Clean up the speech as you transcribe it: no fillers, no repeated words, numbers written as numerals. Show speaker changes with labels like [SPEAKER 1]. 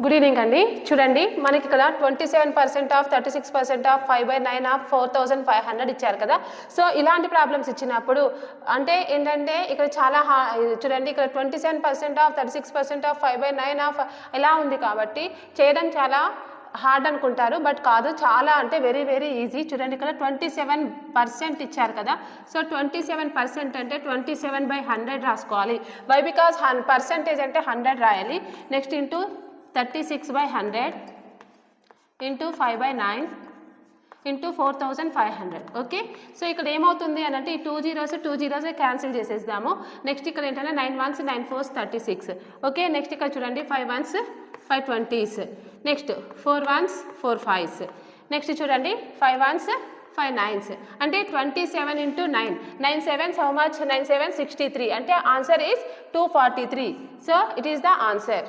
[SPEAKER 1] Good evening అండి. చూడండి, మనకి ఇక్కడ 27% ఆఫ్ 36% ఆఫ్ 5/9 ఆఫ్ 4500 ఇచ్చారు కదా. సో ఇలాంటి ప్రాబ్లమ్స్ ఇచ్చినప్పుడు అంటే ఏంటంటే ఇక్కడ చాలా చూడండి, ఇక్కడ 27% ఆఫ్ 36% ఆఫ్ 5/9 ఆఫ్ ఇలా ఉంది కాబట్టి చేయడం చాలా హార్డ్ అనుకుంటారు, బట్ కాదు, చాలా అంటే వెరీ వెరీ ఈజీ. చూడండి, ఇక్కడ 27% ఇచ్చారు కదా. సో 27% అంటే 27/100 రాసుకోవాలి. వై? బికాజ్ పర్సెంటేజ్ అంటే 100 రాయాలి. Next into 36/100 into 5/9 into 4500. Okay, so ఇక్కడ ఏమవుతుంది అని అంటే ఈ 2 zeros క్యాన్సిల్ చేసేద్దాము. నెక్స్ట్ ఇక్కడ ఏంటంటే 9 1s 9 4s 36. ఓకే, నెక్స్ట్ ఇక్కడ చూడండి 5 1s 5 20s. Next 4 1s 4 5s. Next చూడండి 5 1s 5 9s. అంటే 27 ఇంటూ 9 9 7s హౌ మచ్? 9 7 63. అంటే answer is 243. So it is the answer.